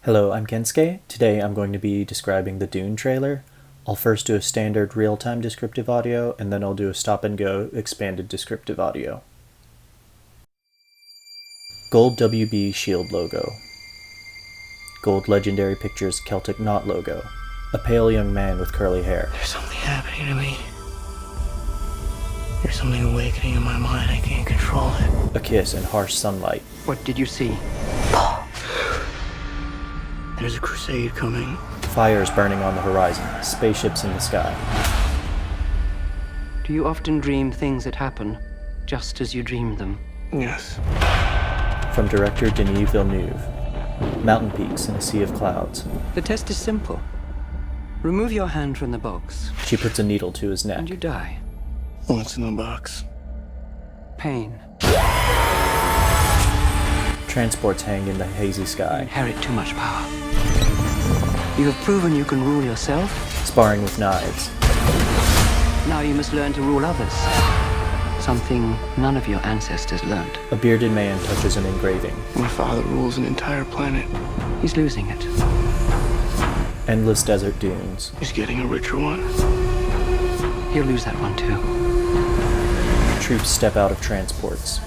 Hello, I'm Kensuke. Today I'm going to be describing the Dune trailer. I'll first do a standard real-time descriptive audio, and then I'll do a stop-and-go expanded descriptive audio. Gold WB Shield logo. Gold Legendary Pictures Celtic Knot logo. A pale young man with curly hair. There's something happening to me. There's something awakening in my mind. I can't control it. A kiss in harsh sunlight. What did you see? There's a crusade coming. Fires burning on the horizon. Spaceships in the sky. Do you often dream things that happen just as you dreamed them? Yes. From director Denis Villeneuve. Mountain peaks in a sea of clouds. The test is simple. Remove your hand from the box, She puts a needle to his neck. and you die. What's in the box? Pain. Transports hang in the hazy You sky. inherit too much power. You have proven you can rule yourself. Sparring with knives. Now you must learn to rule others. Something none of your ancestors learned. A bearded man touches an engraving. My father rules an entire planet. He's losing it. Endless desert dunes. He's getting a richer one. He'll lose that one too. Troops step out of transports.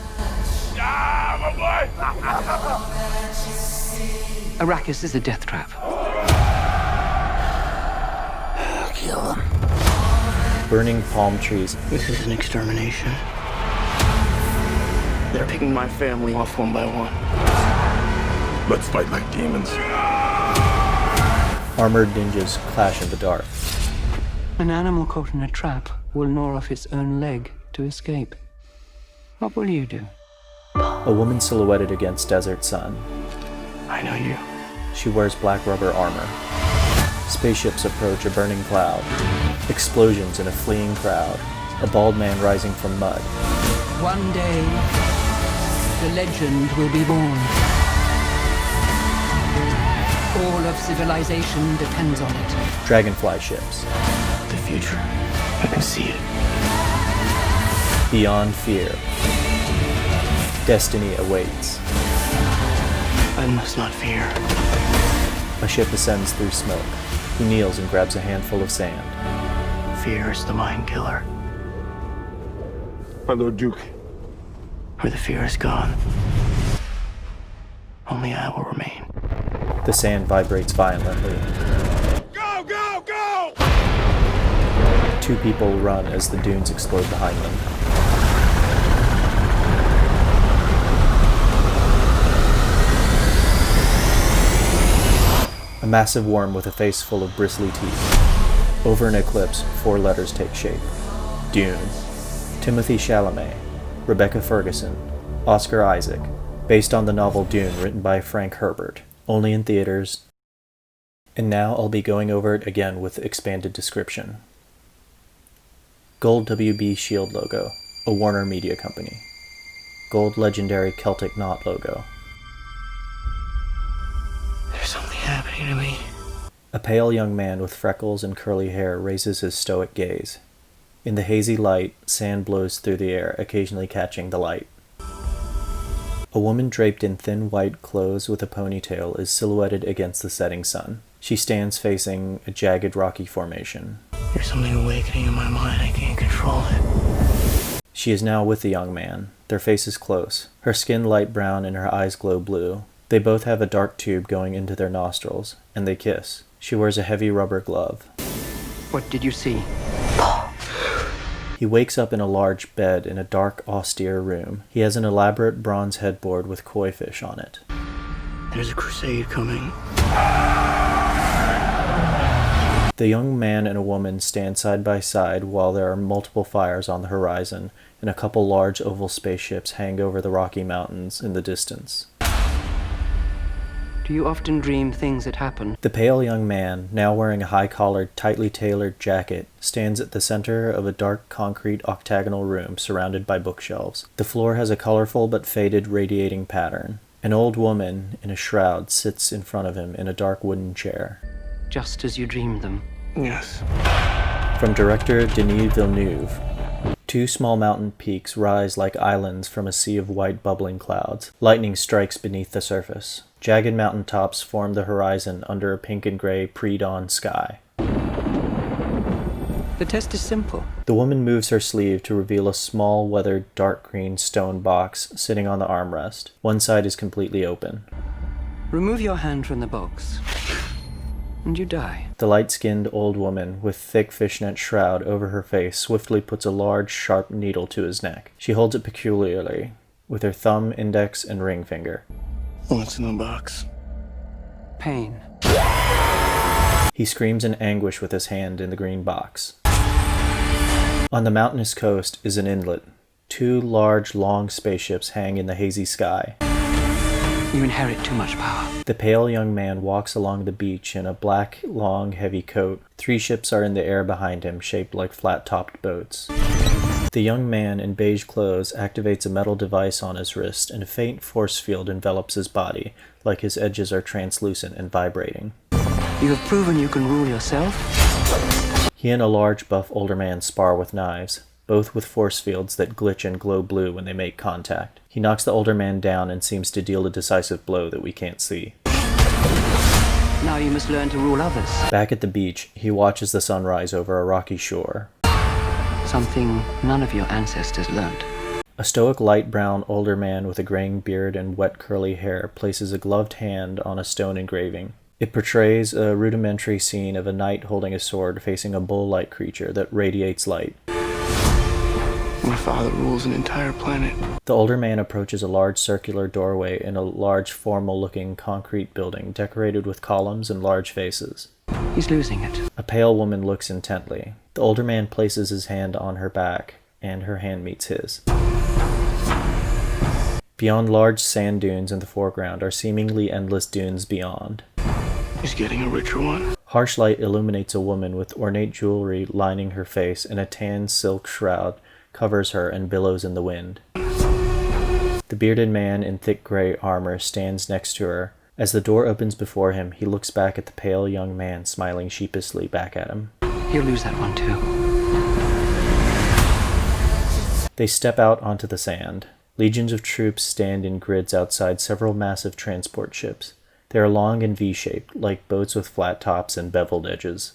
Arrakis is a death trap. I'll kill them. Burning palm trees. This is an extermination. They're picking my family off one by one. Let's fight like demons. Armored ninjas clash in the dark. An animal caught in a trap will gnaw off its own leg to escape. What will you do? A woman silhouetted against desert sun. I know you. She wears black rubber armor. Spaceships approach a burning cloud. Explosions in a fleeing crowd. A bald man rising from mud. One day, the legend will be born. All of civilization depends on it. Dragonfly ships. The future. I can see it. Beyond fear. Destiny awaits. I must not fear. A ship ascends through smoke. He kneels and grabs a handful of sand. Fear is the mind killer. My Lord Duke. Where the fear is gone, only I will remain. The sand vibrates violently. Go, go, go! Two people run as the dunes explode behind them. A massive worm with a face full of bristly teeth. Over an eclipse, 4 letters take shape. Dune. Timothy Chalamet. Rebecca Ferguson. Oscar Isaac. Based on the novel Dune written by Frank Herbert. Only in theaters. And now I'll be going over it again with expanded description. Gold WB Shield logo. A Warner Media company. Gold Legendary Celtic Knot logo. There's something happening to me. A pale young man with freckles and curly hair raises his stoic gaze. In the hazy light, sand blows through the air, occasionally catching the light. A woman draped in thin white clothes with a ponytail is silhouetted against the setting sun. She stands facing a jagged rocky formation. There's something awakening in my mind. I can't control it. She is now with the young man. Their faces close. Her skin light brown and her eyes glow blue. They both have a dark tube going into their nostrils, and they kiss. She wears a heavy rubber glove. What did you see? He wakes up in a large bed in a dark, austere room. He has an elaborate bronze headboard with koi fish on it. There's a crusade coming. The young man and a woman stand side by side while there are multiple fires on the horizon, and a couple large oval spaceships hang over the Rocky Mountains in the distance. Do you often dream things that happen? The pale young man, now wearing a high-collared, tightly tailored jacket, stands at the center of a dark concrete octagonal room surrounded by bookshelves. The floor has a colorful but faded radiating pattern. An old woman in a shroud sits in front of him in a dark wooden chair. Just as you dreamed them. Yes. From director Denis Villeneuve. 2 small mountain peaks rise like islands from a sea of white bubbling clouds. Lightning strikes beneath the surface. Jagged mountain tops form the horizon under a pink and gray pre-dawn sky. The test is simple. The woman moves her sleeve to reveal a small, weathered, dark green stone box sitting on the armrest. One side is completely open. Remove your hand from the box, and you die. The light-skinned old woman, with thick fishnet shroud over her face, swiftly puts a large, sharp needle to his neck. She holds it peculiarly, with her thumb, index, and ring finger. What's in the box? Pain. He screams in anguish with his hand in the green box. On the mountainous coast is an inlet. Two large, long spaceships hang in the hazy sky. You inherit too much power. The pale young man walks along the beach in a black, long, heavy coat. 3 ships are in the air behind him, shaped like flat-topped boats. The young man in beige clothes activates a metal device on his wrist, and a faint force field envelops his body, like his edges are translucent and vibrating. You have proven you can rule yourself. He and a large, buff older man spar with knives, both with force fields that glitch and glow blue when they make contact. He knocks the older man down and seems to deal a decisive blow that we can't see. Now you must learn to rule others. Back at the beach, he watches the sun rise over a rocky shore. Something none of your ancestors learned. A stoic light brown older man with a graying beard and wet curly hair places a gloved hand on a stone engraving. It portrays a rudimentary scene of a knight holding a sword facing a bull-like creature that radiates light. My father rules an entire planet. The older man approaches a large circular doorway in a large formal-looking concrete building decorated with columns and large faces. He's losing it. A pale woman looks intently. The older man places his hand on her back, and her hand meets his. Beyond large sand dunes in the foreground are seemingly endless dunes beyond. He's getting a richer one. Harsh light illuminates a woman with ornate jewelry lining her face, and a tan silk shroud covers her and billows in the wind. The bearded man in thick gray armor stands next to her. As the door opens before him, he looks back at the pale young man smiling sheepishly back at him. He'll lose that one too. They step out onto the sand. Legions of troops stand in grids outside several massive transport ships. They are long and V-shaped, like boats with flat tops and beveled edges.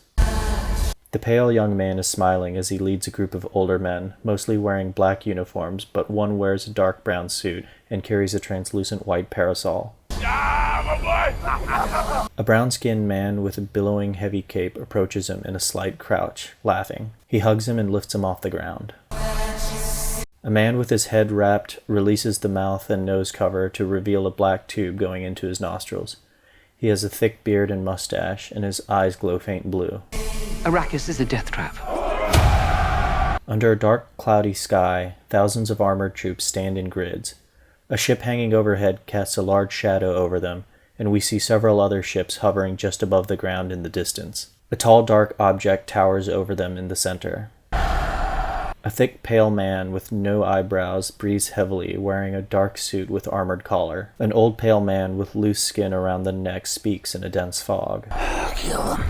The pale young man is smiling as he leads a group of older men, mostly wearing black uniforms, but one wears a dark brown suit and carries a translucent white parasol. A brown-skinned man with a billowing heavy cape approaches him in a slight crouch, laughing. He hugs him and lifts him off the ground. A man with his head wrapped releases the mouth and nose cover to reveal a black tube going into his nostrils. He has a thick beard and mustache, and his eyes glow faint blue. Arrakis is a death trap. Under a dark, cloudy sky, thousands of armored troops stand in grids. A ship hanging overhead casts a large shadow over them, and we see several other ships hovering just above the ground in the distance. A tall, dark object towers over them in the center. A thick, pale man with no eyebrows breathes heavily, wearing a dark suit with armored collar. An old, pale man with loose skin around the neck speaks in a dense fog. Kill him.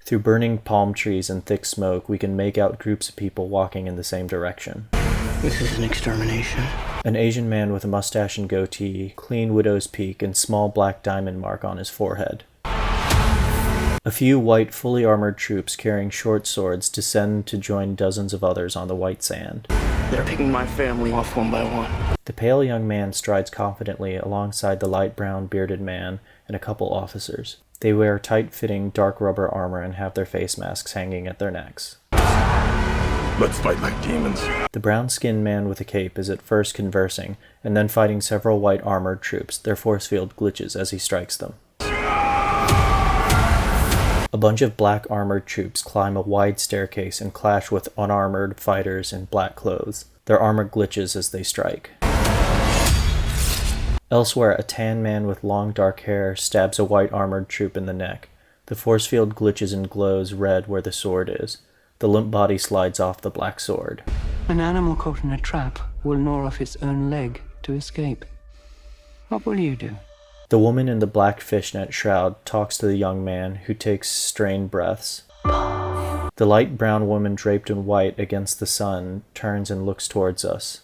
Through burning palm trees and thick smoke, we can make out groups of people walking in the same direction. This is an extermination. An Asian man with a mustache and goatee, clean widow's peak, and small black diamond mark on his forehead. A few white, fully armored troops carrying short swords descend to join dozens of others on the white sand. They're picking my family off one by one. The pale young man strides confidently alongside the light brown bearded man and a couple officers. They wear tight-fitting dark rubber armor and have their face masks hanging at their necks. Let's fight like demons. The brown-skinned man with a cape is at first conversing, and then fighting several white armored troops. Their force field glitches as he strikes them. A bunch of black armored troops climb a wide staircase and clash with unarmored fighters in black clothes. Their armor glitches as they strike. Elsewhere, a tan man with long dark hair stabs a white armored troop in the neck. The force field glitches and glows red where the sword is. The limp body slides off the black sword. An animal caught in a trap will gnaw off its own leg to escape. What will you do? The woman in the black fishnet shroud talks to the young man, who takes strained breaths. The light brown woman draped in white against the sun turns and looks towards us.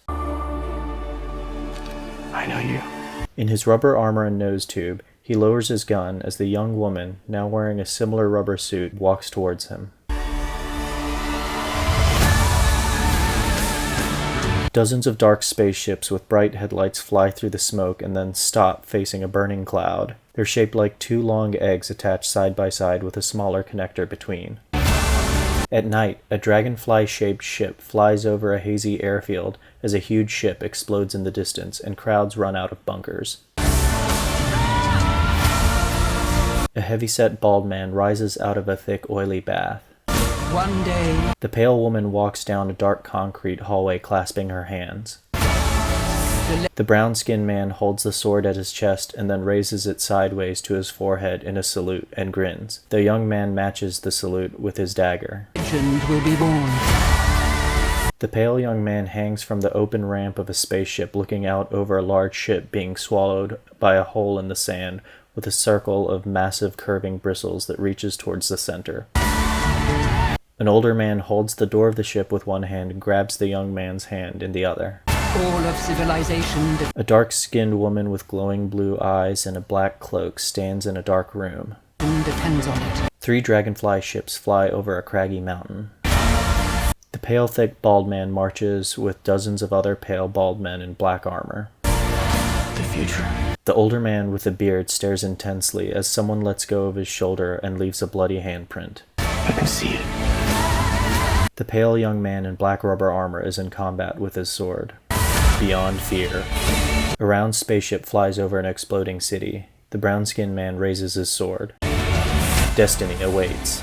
I know you. In his rubber armor and nose tube, he lowers his gun as the young woman, now wearing a similar rubber suit, walks towards him. Dozens of dark spaceships with bright headlights fly through the smoke and then stop facing a burning cloud. They're shaped like two long eggs attached side by side with a smaller connector between. At night, a dragonfly-shaped ship flies over a hazy airfield as a huge ship explodes in the distance and crowds run out of bunkers. A heavy-set bald man rises out of a thick, oily bath. One day, The pale woman walks down a dark concrete hallway clasping her hands. The brown-skinned man holds the sword at his chest and then raises it sideways to his forehead in a salute and grins. The young man matches the salute with his dagger. legend will be born. The pale young man hangs from the open ramp of a spaceship looking out over a large ship being swallowed by a hole in the sand with a circle of massive curving bristles that reaches towards the center. An older man holds the door of the ship with one hand and grabs the young man's hand in the other. All of civilization A dark-skinned woman with glowing blue eyes and a black cloak stands in a dark room. depends on it. 3 dragonfly ships fly over a craggy mountain. The pale, thick, bald man marches with dozens of other pale, bald men in black armor. The future. The older man with a beard stares intensely as someone lets go of his shoulder and leaves a bloody handprint. I can see it. The pale young man in black rubber armor is in combat with his sword. Beyond fear. A round spaceship flies over an exploding city. The brown-skinned man raises his sword. Destiny awaits.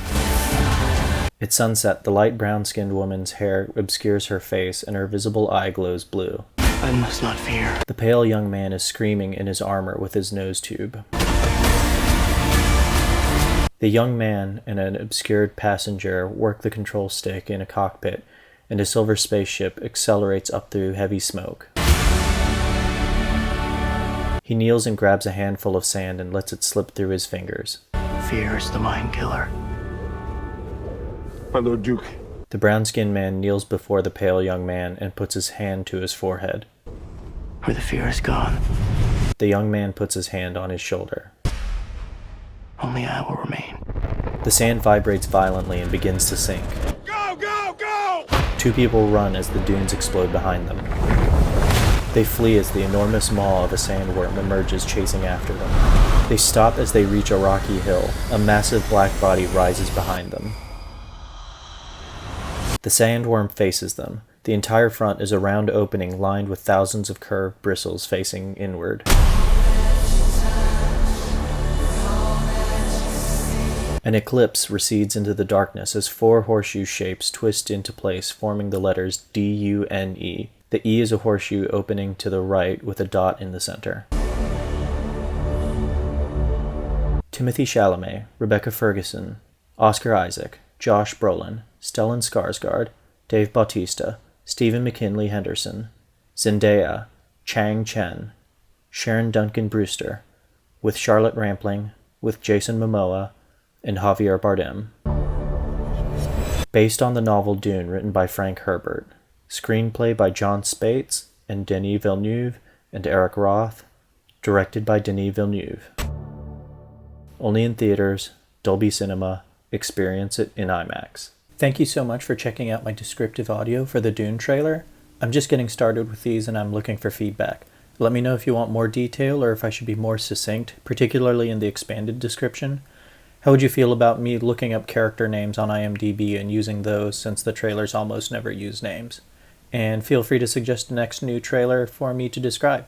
At sunset, the light brown-skinned woman's hair obscures her face and her visible eye glows blue. I must not fear. The pale young man is screaming in his armor with his nose tube. The young man and an obscured passenger work the control stick in a cockpit, and a silver spaceship accelerates up through heavy smoke. He kneels and grabs a handful of sand and lets it slip through his fingers. Fear is the mind killer. My Lord Duke. The brown-skinned man kneels before the pale young man and puts his hand to his forehead. Where the fear is gone, The young man puts his hand on his shoulder. only I will remain. The sand vibrates violently and begins to sink. Go, go, go! 2 people run as the dunes explode behind them. They flee as the enormous maw of a sandworm emerges chasing after them. They stop as they reach a rocky hill. A massive black body rises behind them. The sandworm faces them. The entire front is a round opening lined with thousands of curved bristles facing inward. An eclipse recedes into the darkness as 4 horseshoe shapes twist into place, forming the letters D-U-N-E. The E is a horseshoe opening to the right with a dot in the center. Timothée Chalamet, Rebecca Ferguson, Oscar Isaac, Josh Brolin, Stellan Skarsgård, Dave Bautista, Stephen McKinley Henderson, Zendaya, Chang Chen, Sharon Duncan Brewster, with Charlotte Rampling, with Jason Momoa, and Javier Bardem. Based on the novel Dune, written by Frank Herbert. Screenplay by John Spates and Denis Villeneuve and Eric Roth. Directed by Denis Villeneuve. Only in theaters, Dolby Cinema. Experience it in IMAX. Thank you so much for checking out my descriptive audio for the Dune trailer. I'm just getting started with these and I'm looking for feedback. Let me know if you want more detail or if I should be more succinct, particularly in the expanded description. How would you feel about me looking up character names on IMDB and using those since the trailers almost never use names? And feel free to suggest the next new trailer for me to describe.